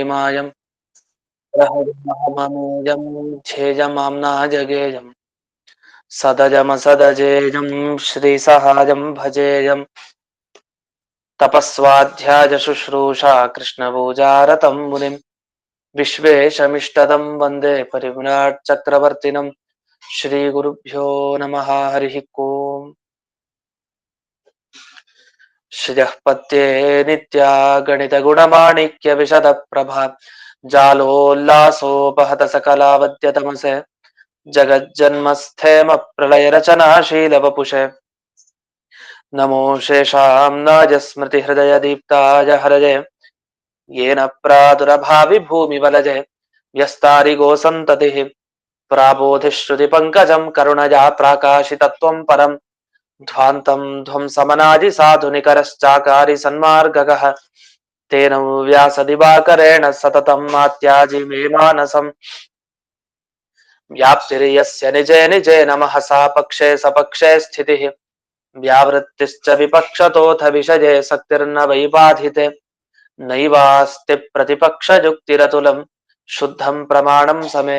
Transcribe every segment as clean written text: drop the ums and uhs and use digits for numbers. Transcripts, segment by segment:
मायं रहममेजं ध्येयमाम्ना जगेयं सदजमसदजेयं श्रीसहायं भजेयं तपस्वाध्याय शुश्रूषा कृष्णपूजारतं मुनिं विश्वेशमिष्टदं वन्दे परिव्राट् चक्रवर्तिनं श्रीगुरुभ्यो नमः हरिः ओम् श्रियः पत्ये नित्या गणितगुणमाणिक्य विशदप्रभा जालोल्लासोपहत सकलावद्यतमसे जगज्जन्मस्थेम प्रलयरचनाशीलवपुषे नमो शेषाम्नाय स्मृतिहृदयदीप्ताय हरये येन प्रादुरभावि भूमिवलजे व्यस्तारिगोसन्ततिः प्राबोधिश्रुतिपङ्कजं करुणया प्राकाशितत्वं परम् ध्वान्तं ध्वंसमनादि साधुनिकरश्चाकारि सन्मार्गगः तेन व्यासदिवाकरेण सततं मात्याजि मे मानसम् व्याप्तिर्यस्य निजे निजे नमः सा पक्षे सपक्षे स्थितिः व्यावृत्तिश्च विपक्षतोऽथ विषये शक्तिर्न वै बाधिते नैवास्ति प्रतिपक्षयुक्तिरतुलं शुद्धं प्रमाणं समे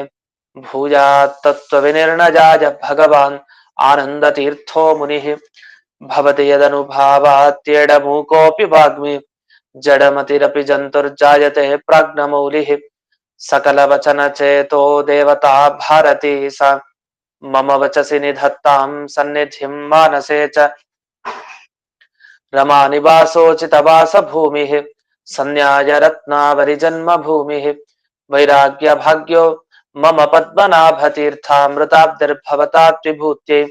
भूयात् तत्त्वविनिर्णयाय भगवान् आनन्दतीर्थो मुनिः भवति यदनुभावात्येडमूकोऽपि वाग्मी जडमतिरपि जन्तुर्जायते प्राज्ञमौलिः सकलवचनचेतो देवता भारती सा मम वचसि निधत्तां सन्निधिं मानसे च रमानिवासोचितवासभूमिः सन्न्यायरत्नावरिजन्मभूमिः वैराग्यभाग्यो मम पद्मनाभतीर्थामृताब्धिर्भवताद्विभूत्यै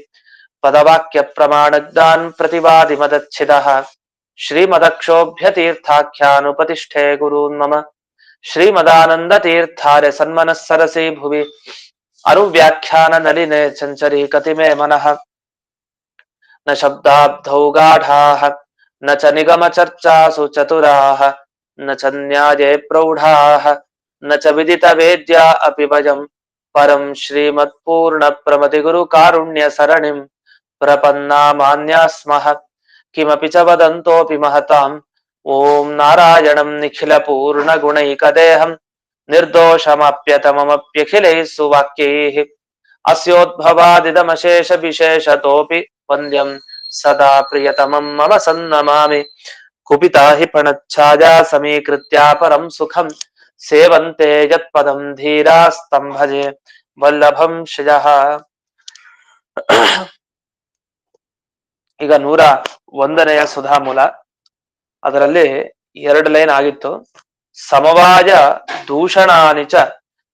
पदवाक्यप्रमाणज्ञान् प्रतिवादिमदच्छिदः श्रीमदक्षोभ्यतीर्थाख्यानुपतिष्ठे गुरून् मम श्रीमदानन्दतीर्थार्य सन्मनः सरसि भुवि अनुव्याख्याननलिने चञ्चरी कतिमे मनः न शब्दाब्धौ गाढाः न च निगमचर्चासु चतुराः न च न्याये प्रौढाः न च विदितवेद्या अपि वयं परं श्रीमत्पूर्णप्रमतिगुरुकारुण्यसरणिं प्रपन्नामान्या स्मः किमपि च वदन्तोऽपि महताम् ॐ नारायणं निखिलपूर्णगुणैकदेहं निर्दोषमाप्यतममप्यखिलैः सुवाक्यैः अस्योद्भवादिदमशेषविशेषतोऽपि वन्द्यं सदा प्रियतमं मम सन्नमामि कुपिता हि फणच्छाया समीकृत्या परं सुखं सेवन्ते यत्पदं धीरास्तं भजे वल्लभं ಶ್ರಿಯಃ ಈಗ 101ನೆಯ ಸುಧಾಮೂಲ ಅದರಲ್ಲಿ 2 ಲೈನ್ ಆಗಿತ್ತು. ಸಮವಾಯ ದೂಷಣಾನಿ ಚ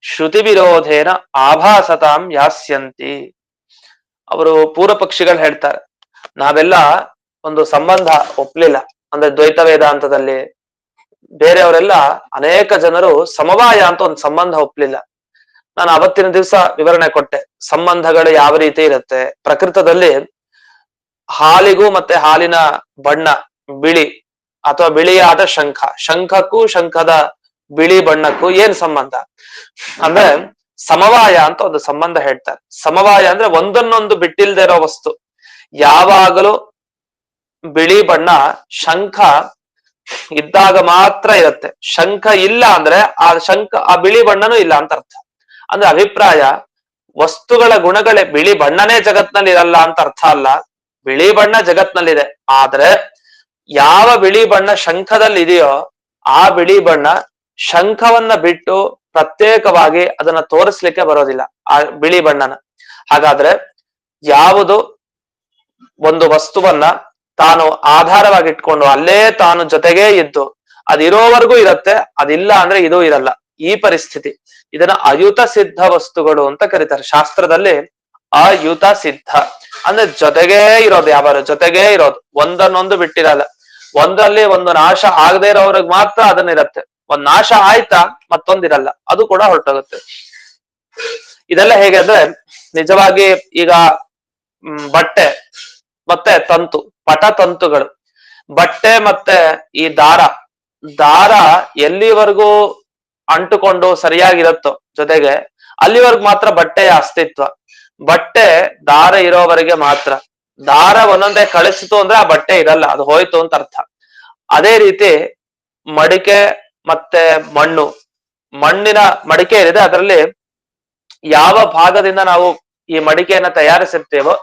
ಶ್ರುತಿ ವಿರೋಧೇನ ಆಭಾಸತಾಂ ಯಾಸ್ಯಂತಿ. ಅವರು ಪೂರ್ವ ಪಕ್ಷಿಗಳು ಹೇಳ್ತಾರೆ, ನಾವೆಲ್ಲ ಒಂದು ಸಂಬಂಧ ಒಪ್ಲಿಲ್ಲ ಅಂದ್ರೆ ದ್ವೈತ ವೇದಾಂತದಲ್ಲಿ ಬೇರೆಯವರೆಲ್ಲ ಅನೇಕ ಜನರು ಸಮವಾಯ ಅಂತ ಒಂದು ಸಂಬಂಧ ಒಪ್ಲಿಲ್ಲ. ನಾನು ಅವತ್ತಿನ ದಿವಸ ವಿವರಣೆ ಕೊಟ್ಟೆ, ಸಂಬಂಧಗಳು ಯಾವ ರೀತಿ ಇರುತ್ತೆ. ಪ್ರಕೃತದಲ್ಲಿ ಹಾಲಿಗೂ ಮತ್ತೆ ಹಾಲಿನ ಬಣ್ಣ ಬಿಳಿ ಅಥವಾ ಬಿಳಿಯಾದ ಶಂಖ, ಶಂಖಕ್ಕೂ ಶಂಖದ ಬಿಳಿ ಬಣ್ಣಕ್ಕೂ ಏನ್ ಸಂಬಂಧ ಅಂದ್ರೆ ಸಮವಾಯ ಅಂತ ಒಂದು ಸಂಬಂಧ ಹೇಳ್ತಾರೆ. ಸಮವಾಯ ಅಂದ್ರೆ ಒಂದನ್ನೊಂದು ಬಿಟ್ಟಿಲ್ದೇ ಇರೋ ವಸ್ತು. ಯಾವಾಗಲೂ ಬಿಳಿ ಬಣ್ಣ ಶಂಖ ಇದ್ದಾಗ ಮಾತ್ರ ಇರುತ್ತೆ, ಶಂಖ ಇಲ್ಲ ಅಂದ್ರೆ ಆ ಬಿಳಿ ಬಣ್ಣನೂ ಇಲ್ಲ ಅಂತ ಅರ್ಥ. ಅಂದ್ರೆ ಅಭಿಪ್ರಾಯ, ವಸ್ತುಗಳ ಗುಣಗಳೇ, ಬಿಳಿ ಬಣ್ಣನೇ ಜಗತ್ನಲ್ಲಿ ಇರಲ್ಲ ಅಂತ ಅರ್ಥ ಅಲ್ಲ. ಬಿಳಿ ಬಣ್ಣ ಜಗತ್ನಲ್ಲಿದೆ, ಆದ್ರೆ ಯಾವ ಬಿಳಿ ಬಣ್ಣ ಶಂಖದಲ್ಲಿ ಇದೆಯೋ ಆ ಬಿಳಿ ಬಣ್ಣ ಶಂಖವನ್ನ ಬಿಟ್ಟು ಪ್ರತ್ಯೇಕವಾಗಿ ಅದನ್ನ ತೋರಿಸ್ಲಿಕ್ಕೆ ಬರೋದಿಲ್ಲ, ಆ ಬಿಳಿ ಬಣ್ಣನ. ಹಾಗಾದ್ರೆ ಯಾವುದು ಒಂದು ವಸ್ತುವನ್ನ ತಾನು ಆಧಾರವಾಗಿ ಇಟ್ಕೊಂಡು ಅಲ್ಲೇ ತಾನು ಜೊತೆಗೇ ಇದ್ದು ಅದಿರೋವರೆಗೂ ಇರತ್ತೆ, ಅದಿಲ್ಲ ಅಂದ್ರೆ ಇದು ಇರಲ್ಲ, ಈ ಪರಿಸ್ಥಿತಿ, ಇದನ್ನ ಅಯುತ ಸಿದ್ಧ ವಸ್ತುಗಳು ಅಂತ ಕರೀತಾರೆ ಶಾಸ್ತ್ರದಲ್ಲಿ. ಅಯುತ ಸಿದ್ಧ ಅಂದ್ರೆ ಜೊತೆಗೇ ಇರೋದು, ಯಾವಾರು ಜೊತೆಗೇ ಇರೋದು, ಒಂದನ್ನೊಂದು ಬಿಟ್ಟಿರಲ್ಲ. ಒಂದಲ್ಲಿ ಒಂದು ನಾಶ ಆಗದೆ ಇರೋವ್ರಿಗೆ ಮಾತ್ರ ಅದನ್ನಿರತ್ತೆ, ಒಂದ್ ನಾಶ ಆಯ್ತಾ ಮತ್ತೊಂದಿರಲ್ಲ, ಅದು ಕೂಡ ಹೊರಟೋಗುತ್ತೆ. ಇದೆಲ್ಲ ಹೇಗೆ ಅಂದ್ರೆ, ನಿಜವಾಗಿ ಈಗ ಬಟ್ಟೆ ಮತ್ತೆ ತಂತು, ಪಟತಂತುಗಳು, ಬಟ್ಟೆ ಮತ್ತೆ ಈ ದಾರ ಎಲ್ಲಿವರೆಗೂ ಅಂಟುಕೊಂಡು ಸರಿಯಾಗಿರುತ್ತೋ ಜೊತೆಗೆ ಅಲ್ಲಿವರೆಗೂ ಮಾತ್ರ ಬಟ್ಟೆಯ ಅಸ್ತಿತ್ವ. ಬಟ್ಟೆ ದಾರ ಇರೋವರೆಗೆ ಮಾತ್ರ. ದಾರ ಒಂದೊಂದೇ ಕಳಿಸಿತು ಅಂದ್ರೆ ಆ ಬಟ್ಟೆ ಇರಲ್ಲ, ಅದು ಹೋಯ್ತು ಅಂತ ಅರ್ಥ. ಅದೇ ರೀತಿ ಮಡಿಕೆ ಮತ್ತೆ ಮಣ್ಣು ಮಣ್ಣಿನ ಮಡಿಕೆ ಏನಿದೆ ಅದರಲ್ಲಿ ಯಾವ ಭಾಗದಿಂದ ನಾವು ಈ ಮಡಿಕೆಯನ್ನ ತಯಾರಿಸಿರ್ತೇವೋ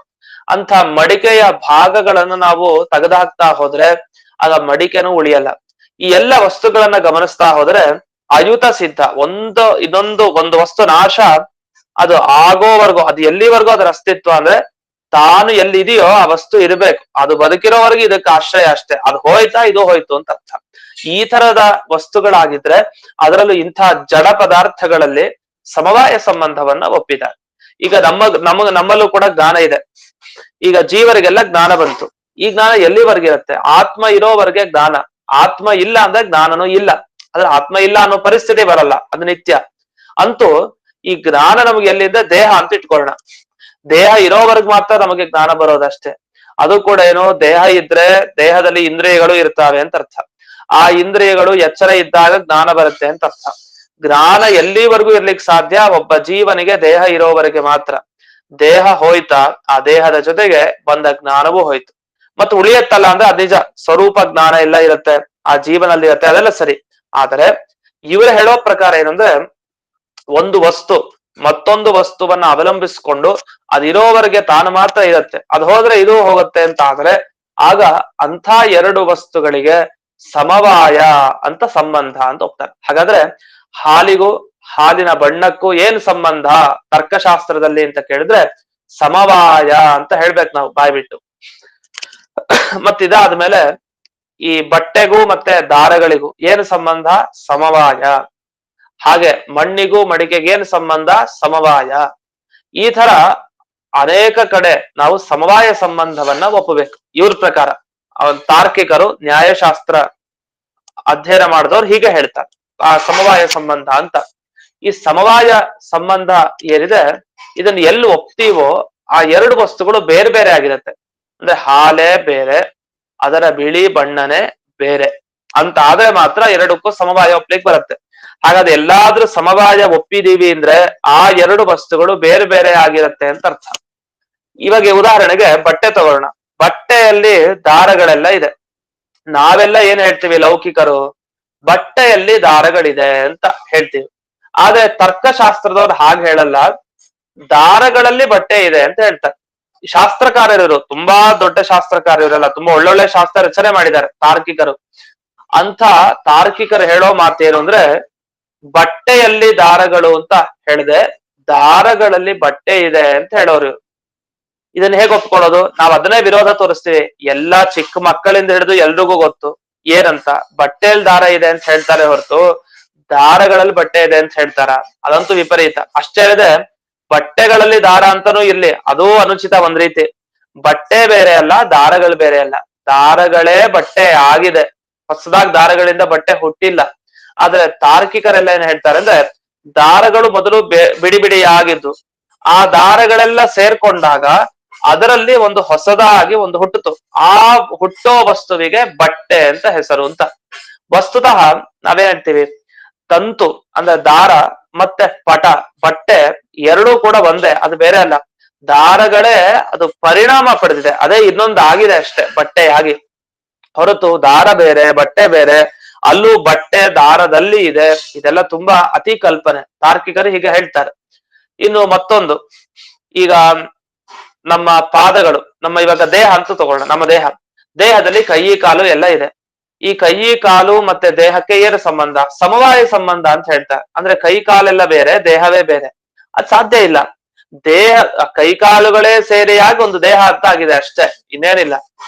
ಅಂತ ಮಡಿಕೆಯ ಭಾಗಗಳನ್ನು ನಾವು ತೆಗೆದುಹಾಕ್ತಾ ಹೋದ್ರೆ ಆಗ ಮಡಿಕೆನೂ ಉಳಿಯಲ್ಲ. ಈ ಎಲ್ಲ ವಸ್ತುಗಳನ್ನ ಗಮನಿಸ್ತಾ ಹೋದ್ರೆ ಅಯುತ ಸಿದ್ಧ, ಒಂದು ವಸ್ತು ನಾಶ ಅದು ಆಗೋವರೆಗೂ, ಅದು ಎಲ್ಲಿವರೆಗೂ ಅದರ ಅಸ್ತಿತ್ವ ಅಂದ್ರೆ ತಾನು ಎಲ್ಲಿದೆಯೋ ಆ ವಸ್ತು ಇರಬೇಕು, ಅದು ಬದುಕಿರೋವರೆಗೂ ಇದಕ್ಕೆ ಆಶ್ರಯ ಅಷ್ಟೇ, ಅದು ಹೋಯ್ತಾ ಇದು ಹೋಯ್ತು ಅಂತ ಅರ್ಥ. ಈ ತರದ ವಸ್ತುಗಳಾಗಿದ್ರೆ ಅದರಲ್ಲೂ ಇಂಥ ಜಡ ಪದಾರ್ಥಗಳಲ್ಲಿ ಸಮವಾಯ ಸಂಬಂಧವನ್ನ ಒಪ್ಪಿದ್ದಾರೆ. ಈಗ ನಮ್ಮಲ್ಲೂ ಕೂಡ ಜ್ಞಾನ ಇದೆ. ಈಗ ಜೀವರಿಗೆಲ್ಲ ಜ್ಞಾನ ಬಂತು. ಈ ಜ್ಞಾನ ಎಲ್ಲಿವರೆಗಿರುತ್ತೆ? ಆತ್ಮ ಇರೋವರೆಗೆ ಜ್ಞಾನ. ಆತ್ಮ ಇಲ್ಲ ಅಂದ್ರೆ ಜ್ಞಾನನೂ ಇಲ್ಲ. ಆದ್ರೆ ಆತ್ಮ ಇಲ್ಲ ಅನ್ನೋ ಪರಿಸ್ಥಿತಿ ಬರಲ್ಲ, ಅದು ನಿತ್ಯ. ಅಂತೂ ಈ ಜ್ಞಾನ ನಮ್ಗೆ ಎಲ್ಲಿಂದ? ದೇಹ ಅಂತ ಇಟ್ಕೊಳ್ಳೋಣ. ದೇಹ ಇರೋವರೆಗೆ ಮಾತ್ರ ನಮಗೆ ಜ್ಞಾನ ಬರೋದಷ್ಟೇ. ಅದು ಕೂಡ ಏನೋ ದೇಹ ಇದ್ರೆ ದೇಹದಲ್ಲಿ ಇಂದ್ರಿಯಗಳು ಇರ್ತಾವೆ ಅಂತ ಅರ್ಥ. ಆ ಇಂದ್ರಿಯಗಳು ಎಚ್ಚರ ಇದ್ದಾಗ ಜ್ಞಾನ ಬರುತ್ತೆ ಅಂತ ಅರ್ಥ. ಜ್ಞಾನ ಎಲ್ಲಿವರೆಗೂ ಇರ್ಲಿಕ್ಕೆ ಸಾಧ್ಯ? ಒಬ್ಬ ಜೀವನಿಗೆ ದೇಹ ಇರೋವರೆಗೆ ಮಾತ್ರ. ದೇಹ ಹೋಯ್ತಾ ಆ ದೇಹದ ಜೊತೆಗೆ ಬಂದ ಜ್ಞಾನವೂ ಹೋಯ್ತು. ಮತ್ತು ಉಳಿಯತ್ತಲ್ಲ ಅಂದ್ರೆ ಅದ್ ನಿಜ, ಸ್ವರೂಪ ಜ್ಞಾನ ಎಲ್ಲ ಇರುತ್ತೆ, ಆ ಜೀವನಲ್ಲಿ ಇರುತ್ತೆ, ಅದೆಲ್ಲ ಸರಿ. ಆದರೆ ಇವರು ಹೇಳೋ ಪ್ರಕಾರ ಏನಂದ್ರೆ ಒಂದು ವಸ್ತು ಮತ್ತೊಂದು ವಸ್ತುವನ್ನ ಅವಲಂಬಿಸಿಕೊಂಡು ಅದಿರೋವರೆಗೆ ತಾನು ಮಾತ್ರ ಇರುತ್ತೆ, ಅದು ಹೋದ್ರೆ ಇದು ಹೋಗುತ್ತೆ ಅಂತ ಆದ್ರೆ ಆಗ ಅಂಥ ಎರಡು ವಸ್ತುಗಳಿಗೆ ಸಮವಾಯ ಅಂತ ಸಂಬಂಧ ಅಂತ ಹೋಗ್ತಾರೆ. ಹಾಗಾದ್ರೆ ಹಾಲಿಗೂ ಹಾಲಿನ ಬಣ್ಣಕ್ಕೂ ಏನ್ ಸಂಬಂಧ ತರ್ಕಶಾಸ್ತ್ರದಲ್ಲಿ ಅಂತ ಕೇಳಿದ್ರೆ ಸಮವಾಯ ಅಂತ ಹೇಳ್ಬೇಕು ನಾವು ಬಾಯ್ಬಿಟ್ಟು. ಮತ್ತಿದಾದ್ಮೇಲೆ ಈ ಬಟ್ಟೆಗೂ ಮತ್ತೆ ದಾರಗಳಿಗೂ ಏನು ಸಂಬಂಧ? ಸಮವಾಯ. ಹಾಗೆ ಮಣ್ಣಿಗೂ ಮಡಿಕೆಗೆ ಏನು ಸಂಬಂಧ? ಸಮವಾಯ. ಈ ತರ ಅನೇಕ ಕಡೆ ನಾವು ಸಮವಾಯ ಸಂಬಂಧವನ್ನ ಒಪ್ಪಬೇಕು ಇವ್ರ ಪ್ರಕಾರ. ತಾರ್ಕಿಕರು, ನ್ಯಾಯಶಾಸ್ತ್ರ ಅಧ್ಯಯನ ಮಾಡಿದವ್ರು ಹೀಗೆ ಹೇಳ್ತಾರೆ ಆ ಸಮವಾಯ ಸಂಬಂಧ ಅಂತ. ಈ ಸಮವಾಯ ಸಂಬಂಧ ಏನಿದೆ ಇದನ್ನ ಎಲ್ಲಿ ಒಪ್ತೀವೋ ಆ ಎರಡು ವಸ್ತುಗಳು ಬೇರೆ ಬೇರೆ ಆಗಿರುತ್ತೆ. ಅಂದ್ರೆ ಹಾಲೇ ಬೇರೆ, ಅದರ ಬಿಳಿ ಬಣ್ಣನೆ ಬೇರೆ ಅಂತ ಆದ್ರೆ ಮಾತ್ರ ಎರಡಕ್ಕೂ ಸಮವಾಯ ಒಪ್ಲಿಕ್ಕೆ ಬರುತ್ತೆ. ಹಾಗಾದ್ರೆ ಎಲ್ಲಾದ್ರೂ ಸಮವಾಯ ಒಪ್ಪಿದೀವಿ ಅಂದ್ರೆ ಆ ಎರಡು ವಸ್ತುಗಳು ಬೇರೆ ಬೇರೆ ಆಗಿರುತ್ತೆ ಅಂತ ಅರ್ಥ. ಇವಾಗ ಉದಾಹರಣೆಗೆ ಬಟ್ಟೆ ತಗೊಳ್ಳೋಣ. ಬಟ್ಟೆಯಲ್ಲಿ ದಾರಗಳೆಲ್ಲ ಇದೆ. ನಾವೆಲ್ಲ ಏನ್ ಹೇಳ್ತೀವಿ ಲೌಕಿಕರು? ಬಟ್ಟೆಯಲ್ಲಿ ದಾರಗಳಿದೆ ಅಂತ ಹೇಳ್ತೀವಿ. ಆದ್ರೆ ತರ್ಕಶಾಸ್ತ್ರದವ್ರು ಹಾಗೆ ಹೇಳಲ್ಲ, ದಾರಗಳಲ್ಲಿ ಬಟ್ಟೆ ಇದೆ ಅಂತ ಹೇಳ್ತಾರೆ. ಶಾಸ್ತ್ರಕಾರರು, ತುಂಬಾ ದೊಡ್ಡ ಶಾಸ್ತ್ರಕಾರರೆಲ್ಲ, ತುಂಬಾ ಒಳ್ಳೊಳ್ಳೆ ಶಾಸ್ತ್ರ ರಚನೆ ಮಾಡಿದ್ದಾರೆ ತಾರ್ಕಿಕರು. ಅಂತ ತಾರ್ಕಿಕರು ಹೇಳೋ ಮಾತೇನು ಅಂದ್ರೆ ಬಟ್ಟೆಯಲ್ಲಿ ದಾರಗಳು ಅಂತ ಹೇಳಿದೆ, ದಾರಗಳಲ್ಲಿ ಬಟ್ಟೆ ಇದೆ ಅಂತ ಹೇಳೋರು. ಇದನ್ನ ಹೇಗೆ ಒಪ್ಕೊಳ್ಳೋದು? ನಾವ್ ಅದನ್ನೇ ವಿರೋಧ ತೋರಿಸ್ತೀವಿ. ಎಲ್ಲಾ ಚಿಕ್ಕ ಮಕ್ಕಳಿಂದ ಹಿಡಿದು ಎಲ್ರಿಗೂ ಗೊತ್ತು ಏನಂತ, ಬಟ್ಟೆಯಲ್ಲಿ ದಾರ ಇದೆ ಅಂತ ಹೇಳ್ತಾರೆ ಹೊರತು ದಾರಗಳಲ್ಲಿ ಬಟ್ಟೆ ಇದೆ ಅಂತ ಹೇಳ್ತಾರ? ಅದಂತೂ ವಿಪರೀತ. ಅಷ್ಟೇ ಅಲ್ಲದೆ ಬಟ್ಟೆಗಳಲ್ಲಿ ದಾರ ಅಂತಾನೂ ಇರ್ಲಿ, ಅದೂ ಅನುಚಿತ ಒಂದ್ ರೀತಿ. ಬಟ್ಟೆ ಬೇರೆ ಅಲ್ಲ, ದಾರಗಳು ಬೇರೆ ಅಲ್ಲ. ದಾರಗಳೇ ಬಟ್ಟೆ ಆಗಿದೆ, ಹೊಸದಾಗಿ ದಾರಗಳಿಂದ ಬಟ್ಟೆ ಹುಟ್ಟಿಲ್ಲ. ಆದ್ರೆ ತಾರ್ಕಿಕರೆಲ್ಲ ಏನ್ ಹೇಳ್ತಾರೆ ಅಂದ್ರೆ ದಾರಗಳು ಮೊದಲು ಬಿಡಿ ಬಿಡಿ ಆಗಿದ್ದು, ಆ ದಾರಗಳೆಲ್ಲ ಸೇರ್ಕೊಂಡಾಗ ಅದರಲ್ಲಿ ಒಂದು ಹೊಸದಾಗಿ ಒಂದು ಹುಟ್ಟಿತು. ಆ ಹುಟ್ಟೋ ವಸ್ತುವಿಗೆ ಬಟ್ಟೆ ಅಂತ ಹೆಸರು ಅಂತ. ವಸ್ತುತಃ ನಾವೇನ್ ಹೇಳ್ತೀವಿ, ತಂತು ಅಂದ್ರೆ ದಾರ ಮತ್ತೆ ಪಟ ಬಟ್ಟೆ ಎರಡೂ ಕೂಡ ಒಂದೇ, ಅದು ಬೇರೆ ಅಲ್ಲ. ದಾರಗಳೇ ಅದು ಪರಿಣಾಮ ಪಡೆದಿದೆ, ಅದೇ ಇನ್ನೊಂದು ಆಗಿದೆ ಅಷ್ಟೇ ಬಟ್ಟೆಯಾಗಿ, ಹೊರತು ದಾರ ಬೇರೆ ಬಟ್ಟೆ ಬೇರೆ. ಅಲ್ಲೂ ಬಟ್ಟೆ ದಾರದಲ್ಲಿ ಇದೆ, ಇದೆಲ್ಲ ತುಂಬಾ ಅತಿ ಕಲ್ಪನೆ. ತಾರ್ಕಿಕರು ಹೀಗೆ ಹೇಳ್ತಾರೆ. ಇನ್ನು ಮತ್ತೊಂದು, ಈಗ ನಮ್ಮ ಪಾದಗಳು, ನಮ್ಮ ಇವಾಗ ದೇಹ ಅಂತ ತಗೊಳ್ಳೋಣ. ನಮ್ಮ ದೇಹದಲ್ಲಿ ಕೈ ಕಾಲು ಎಲ್ಲ ಇದೆ. ಈ ಕೈ ಕಾಲು ಮತ್ತೆ ದೇಹಕ್ಕೆ ಏನು ಸಂಬಂಧ? ಸಮವಾಯ ಸಂಬಂಧ ಅಂತ ಹೇಳ್ತಾರೆ. ಅಂದ್ರೆ ಕೈ ಕಾಲೆಲ್ಲ ಬೇರೆ, ದೇಹವೇ ಬೇರೆ, ಅದ್ ಸಾಧ್ಯ ಇಲ್ಲ. ದೇಹ ಕೈ ಕಾಲುಗಳೇ ಸೇರಿಯಾಗಿ ಒಂದು ದೇಹ ಅಂತ ಆಗಿದೆ ಅಷ್ಟೇ, ಇನ್ನೇನಿಲ್ಲ.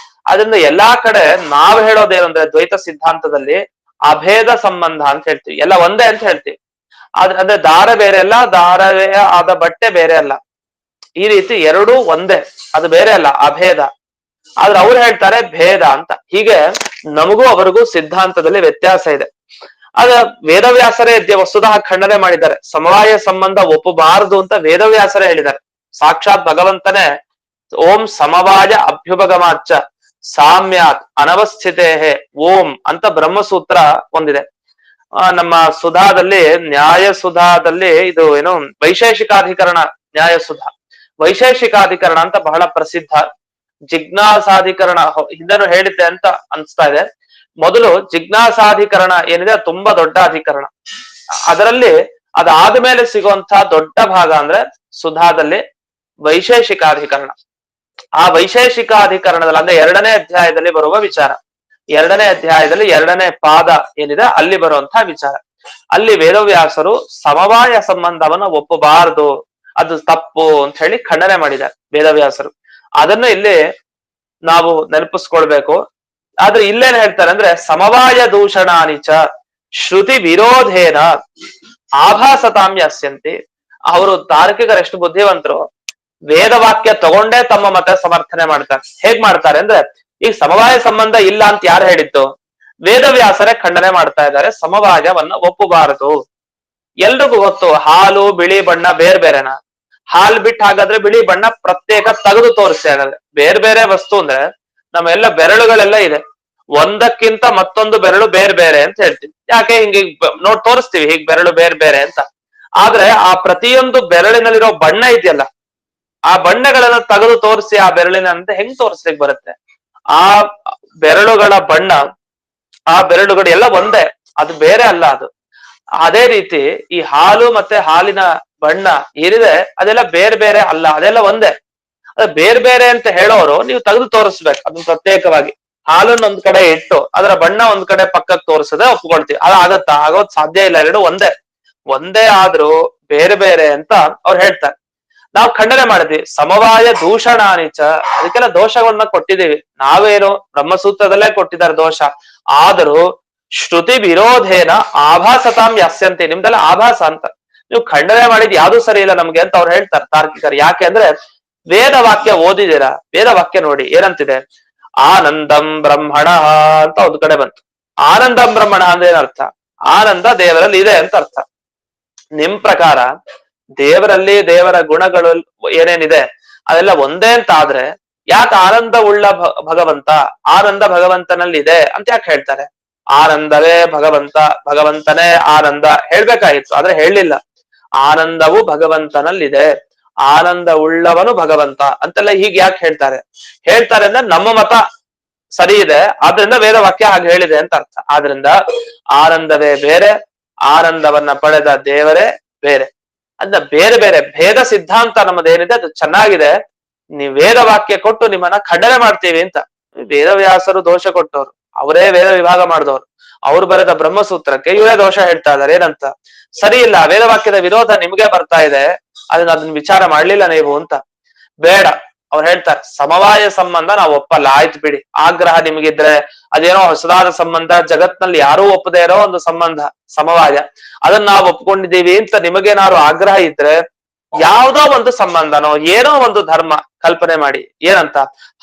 ಅದರಿಂದ ಎಲ್ಲಾ ಕಡೆ ನಾವ್ ಹೇಳೋದೇನಂದ್ರೆ ದ್ವೈತ ಸಿದ್ಧಾಂತದಲ್ಲಿ ಅಭೇದ ಸಂಬಂಧ ಅಂತ ಹೇಳ್ತೀವಿ, ಎಲ್ಲ ಒಂದೇ ಅಂತ ಹೇಳ್ತೀವಿ. ಆದ್ರೆ ಅಂದ್ರೆ ದಾರ ಬೇರೆ ಅಲ್ಲ, ದಾರವೇ ಆದ ಬಟ್ಟೆ ಬೇರೆ ಅಲ್ಲ. ಈ ರೀತಿ ಎರಡೂ ಒಂದೇ, ಅದು ಬೇರೆ ಅಲ್ಲ, ಅಭೇದ. ಆದ್ರೆ ಅವ್ರು ಹೇಳ್ತಾರೆ ಭೇದ ಅಂತ. ಹೀಗೆ ನಮಗೂ ಅವರಿಗೂ ಸಿದ್ಧಾಂತದಲ್ಲಿ ವ್ಯತ್ಯಾಸ ಇದೆ. ಆದ್ರೆ ವೇದವ್ಯಾಸರೇ ವಸ್ತುತಃ ಖಂಡನೆ ಮಾಡಿದ್ದಾರೆ. ಸಮವಾಯ ಸಂಬಂಧ ಒಪ್ಪಬಾರದು ಅಂತ ವೇದವ್ಯಾಸರೇ ಹೇಳಿದ್ದಾರೆ. ಸಾಕ್ಷಾತ್ ಭಗವಂತನೇ ಓಂ ಸಮವಾಯ ಅಭ್ಯುಪಗಮಾಚ್ಚ ಸಾಮ್ಯಾತ್ ಅನವಸ್ಥಿತೇ ಓಂ ಅಂತ ಬ್ರಹ್ಮಸೂತ್ರ ಒಂದಿದೆ. ನಮ್ಮ ಸುಧಾದಲ್ಲಿ, ನ್ಯಾಯ ಸುಧಾದಲ್ಲಿ ಇದು ಏನು ವೈಶೇಷಿಕಾಧಿಕರಣ, ನ್ಯಾಯ ಸುಧಾ ವೈಶೇಷಿಕಾಧಿಕರಣ ಅಂತ ಬಹಳ ಪ್ರಸಿದ್ಧ. ಜಿಜ್ಞಾಸಾಧಿಕರಣ ಹಿಂದೆನೂ ಹೇಳಿದ್ದೆ ಅಂತ ಅನ್ಸ್ತಾ ಇದೆ. ಮೊದಲು ಜಿಜ್ಞಾಸಾಧಿಕರಣ ಏನಿದೆ ಅದು ತುಂಬಾ ದೊಡ್ಡ ಅಧಿಕರಣ. ಅದರಲ್ಲಿ ಅದಾದ್ಮೇಲೆ ಸಿಗುವಂತಹ ದೊಡ್ಡ ಭಾಗ ಅಂದ್ರೆ ಸುಧಾದಲ್ಲಿ ವೈಶೇಷಿಕಾಧಿಕರಣ. ಆ ವೈಶೇಷಿಕಾಧಿಕರಣದಲ್ಲಿ ಅಂದ್ರೆ 2ನೇ ಅಧ್ಯಾಯದಲ್ಲಿ ಬರುವ ವಿಚಾರ. 2ನೇ ಅಧ್ಯಾಯದಲ್ಲಿ 2ನೇ ಪಾದ ಏನಿದೆ ಅಲ್ಲಿ ಬರುವಂತಹ ವಿಚಾರ. ಅಲ್ಲಿ ವೇದವ್ಯಾಸರು ಸಮವಾಯ ಸಂಬಂಧವನ್ನ ಒಪ್ಪಬಾರದು, ಅದು ತಪ್ಪು ಅಂತ ಹೇಳಿ ಖಂಡನೆ ಮಾಡಿದ್ದಾರೆ ವೇದವ್ಯಾಸರು. ಅದನ್ನ ಇಲ್ಲಿ ನಾವು ನೆನಪಿಸ್ಕೊಳ್ಬೇಕು. ಆದ್ರೆ ಇಲ್ಲೇನ್ ಹೇಳ್ತಾರೆ ಅಂದ್ರೆ ಸಮವಾಯ ದೂಷಣಾನಿಚ ಶ್ರುತಿ ವಿರೋಧೇನ ಆಭಾಸತಾಂ ಯಾಸ್ಯಂತಿ. ಅವರು ತಾರ್ಕಿಕರು ಎಷ್ಟು ಬುದ್ಧಿವಂತರು, ವೇದವಾಕ್ಯ ತಗೊಂಡೇ ತಮ್ಮ ಮತ ಸಮರ್ಥನೆ ಮಾಡ್ತಾರೆ. ಹೇಗ್ ಮಾಡ್ತಾರೆ ಅಂದ್ರೆ, ಈಗ ಸಮವಾಯ ಸಂಬಂಧ ಇಲ್ಲ ಅಂತ ಯಾರು ಹೇಳಿದ್ದು? ವೇದವ್ಯಾಸರೇ ಖಂಡನೆ ಮಾಡ್ತಾ ಇದ್ದಾರೆ, ಸಮವಾಯವನ್ನ ಒಪ್ಪಬಾರದು. ಎಲ್ರಿಗೂ ಗೊತ್ತು ಹಾಲು ಬಿಳಿ ಬಣ್ಣ ಬೇರೆ ಬೇರೆನಾ? ಹಾಲು ಬಿಟ್ಟು ಹಾಗಾದ್ರೆ ಬಿಳಿ ಬಣ್ಣ ಪ್ರತ್ಯೇಕ ತೆಗೆದು ತೋರಿಸಿ. ಹಾಗಾದ್ರೆ ಬೇರೆ ಬೇರೆ ವಸ್ತು ಅಂದ್ರೆ ನಮ್ಮೆಲ್ಲ ಬೆರಳುಗಳೆಲ್ಲ ಇದೆ, ಒಂದಕ್ಕಿಂತ ಮತ್ತೊಂದು ಬೆರಳು ಬೇರೆ ಬೇರೆ ಅಂತ ಹೇಳ್ತೀವಿ. ಯಾಕೆ ಹಿಂಗೆ ನೋಡ್ ತೋರಿಸ್ತೀವಿ ಹೀಗ್ ಬೆರಳು ಬೇರೆ ಬೇರೆ ಅಂತ. ಆದ್ರೆ ಆ ಪ್ರತಿಯೊಂದು ಬೆರಳಿನಲ್ಲಿರೋ ಬಣ್ಣ ಇದೆಯಲ್ಲ, ಆ ಬಣ್ಣಗಳನ್ನ ತೆಗೆದು ತೋರಿಸಿ ಆ ಬೆರಳಿನ ಅಂತ ಹೆಂಗ್ ತೋರಿಸ್ಲಿಕ್ಕೆ ಬರುತ್ತೆ? ಆ ಬೆರಳುಗಳ ಬಣ್ಣ, ಆ ಬೆರಳುಗಳು ಎಲ್ಲ ಒಂದೇ, ಅದು ಬೇರೆ ಅಲ್ಲ ಅದು. ಅದೇ ರೀತಿ ಈ ಹಾಲು ಮತ್ತೆ ಹಾಲಿನ ಬಣ್ಣ ಏನಿದೆ ಅದೆಲ್ಲ ಬೇರೆ ಬೇರೆ ಅಲ್ಲ, ಅದೆಲ್ಲ ಒಂದೇ. ಅದ ಬೇರೆ ಬೇರೆ ಅಂತ ಹೇಳೋರು ನೀವು ತೆಗೆದು ತೋರಿಸ್ಬೇಕು ಅದನ್ನ ಪ್ರತ್ಯೇಕವಾಗಿ. ಹಾಲನ್ನ ಒಂದ್ ಕಡೆ ಇಟ್ಟು ಅದರ ಬಣ್ಣ ಒಂದ್ ಕಡೆ ಪಕ್ಕಕ್ಕೆ ತೋರಿಸದೆ ಒಪ್ಕೊಳ್ತೀವಿ. ಅದು ಆಗತ್ತಾ? ಆಗೋದ್ ಸಾಧ್ಯ ಇಲ್ಲ. ಎರಡು ಒಂದೇ. ಒಂದೇ ಆದ್ರೂ ಬೇರೆ ಬೇರೆ ಅಂತ ಅವ್ರು ಹೇಳ್ತಾರೆ. ನಾವು ಖಂಡನೆ ಮಾಡಿದ್ವಿ. ಸಮವಾಯ ದೂಷಣಾನಿಚ, ಅದಕ್ಕೆಲ್ಲ ದೋಷವನ್ನ ಕೊಟ್ಟಿದ್ದೀವಿ ನಾವೇನು, ಬ್ರಹ್ಮಸೂತ್ರದಲ್ಲೇ ಕೊಟ್ಟಿದ್ದಾರೆ ದೋಷ. ಆದರೂ ಶ್ರುತಿ ವಿರೋಧೇನ ಆಭಾಸತಾಂ ಯಾಸ್ಯಂತಿ, ನಿಮ್ದೆಲ್ಲ ಆಭಾಸ ಅಂತ, ನೀವು ಖಂಡನೆ ಮಾಡಿದ್ ಯಾವ್ದು ಸರಿ ಇಲ್ಲ ನಮ್ಗೆ ಅಂತ ಅವ್ರು ಹೇಳ್ತಾರೆ ತಾರ್ಕಿಕರು. ಯಾಕೆ ಅಂದ್ರೆ ವೇದ ವಾಕ್ಯ ಓದಿದ್ದೀರಾ, ವೇದ ವಾಕ್ಯ ನೋಡಿ ಏನಂತಿದೆ, ಆನಂದಂ ಬ್ರಹ್ಮಣ ಅಂತ ಒಂದ್ ಕಡೆ ಬಂತು. ಆನಂದಂ ಬ್ರಹ್ಮಣ ಅಂದ್ರೆ ಏನರ್ಥ? ಆನಂದ ದೇವರಲ್ಲಿ ಇದೆ ಅಂತ ಅರ್ಥ. ನಿಮ್ ಪ್ರಕಾರ ದೇವರಲ್ಲಿ ದೇವರ ಗುಣಗಳು ಏನೇನಿದೆ ಅದೆಲ್ಲ ಒಂದೇ ಅಂತ ಆದ್ರೆ ಯಾಕೆ ಆನಂದ ಉಳ್ಳ ಭಗವಂತ, ಆನಂದ ಭಗವಂತನಲ್ಲಿ ಇದೆ ಅಂತ ಯಾಕೆ ಹೇಳ್ತಾರೆ? ಆನಂದವೇ ಭಗವಂತ, ಭಗವಂತನೇ ಆನಂದ ಹೇಳ್ಬೇಕಾಗಿತ್ತು, ಆದ್ರೆ ಹೇಳಲಿಲ್ಲ. ಆನಂದವು ಭಗವಂತನಲ್ಲಿದೆ, ಆನಂದ ಉಳ್ಳವನು ಭಗವಂತ ಅಂತೆಲ್ಲ ಹೀಗೆ ಯಾಕೆ ಹೇಳ್ತಾರೆ? ಹೇಳ್ತಾರೆ ಅಂದ್ರೆ ನಮ್ಮ ಮತ ಸರಿ ಇದೆ, ಆದ್ರಿಂದ ವೇದ ವಾಕ್ಯ ಹಾಗೆ ಹೇಳಿದೆ ಅಂತ ಅರ್ಥ. ಆದ್ರಿಂದ ಆನಂದವೇ ಬೇರೆ, ಆನಂದವನ್ನ ಪಡೆದ ದೇವರೇ ಬೇರೆ. ಅದ ಬೇರೆ ಬೇರೆ ಭೇದ ಸಿದ್ಧಾಂತ ನಮ್ಮದೇನಿದೆ ಅದು ಚೆನ್ನಾಗಿದೆ, ನೀವು ವೇದ ವಾಕ್ಯ ಕೊಟ್ಟು ನಿಮ್ಮನ್ನ ಖಂಡನೆ ಮಾಡ್ತೀವಿ ಅಂತ. ವೇದವ್ಯಾಸರು ದೋಷ ಕೊಟ್ಟವ್ರು, ಅವರೇ ವೇದ ವಿಭಾಗ ಮಾಡಿದವರು, ಅವ್ರು ಬರೆದ ಬ್ರಹ್ಮಸೂತ್ರಕ್ಕೆ ಇವರೇ ದೋಷ ಹೇಳ್ತಾ ಇದಾರೆ. ಏನಂತ? ಸರಿ ಇಲ್ಲ, ವೇದವಾಕ್ಯದ ವಿರೋಧ ನಿಮ್ಗೆ ಬರ್ತಾ ಇದೆ, ಅದನ್ನ ವಿಚಾರ ಮಾಡ್ಲಿಲ್ಲ ನೀವು ಅಂತ. ಬೇಡ, ಅವ್ರು ಹೇಳ್ತಾರೆ ಸಮವಾಯ ಸಂಬಂಧ ನಾವು ಒಪ್ಪಲ್ಲ, ಆಯ್ತು ಬಿಡಿ. ಆಗ್ರಹ ನಿಮಗಿದ್ರೆ ಅದೇನೋ ಹೊಸದಾದ ಸಂಬಂಧ, ಜಗತ್ನಲ್ಲಿ ಯಾರೂ ಒಪ್ಪದೇ ಇರೋ ಒಂದು ಸಂಬಂಧ ಸಮವಾಯ, ಅದನ್ನ ನಾವು ಒಪ್ಕೊಂಡಿದ್ದೀವಿ ಅಂತ ನಿಮಗೇನಾದ್ರು ಆಗ್ರಹ ಇದ್ರೆ ಯಾವ್ದೋ ಒಂದು ಸಂಬಂಧನೋ ಏನೋ ಒಂದು ಧರ್ಮ ಕಲ್ಪನೆ ಮಾಡಿ. ಏನಂತ?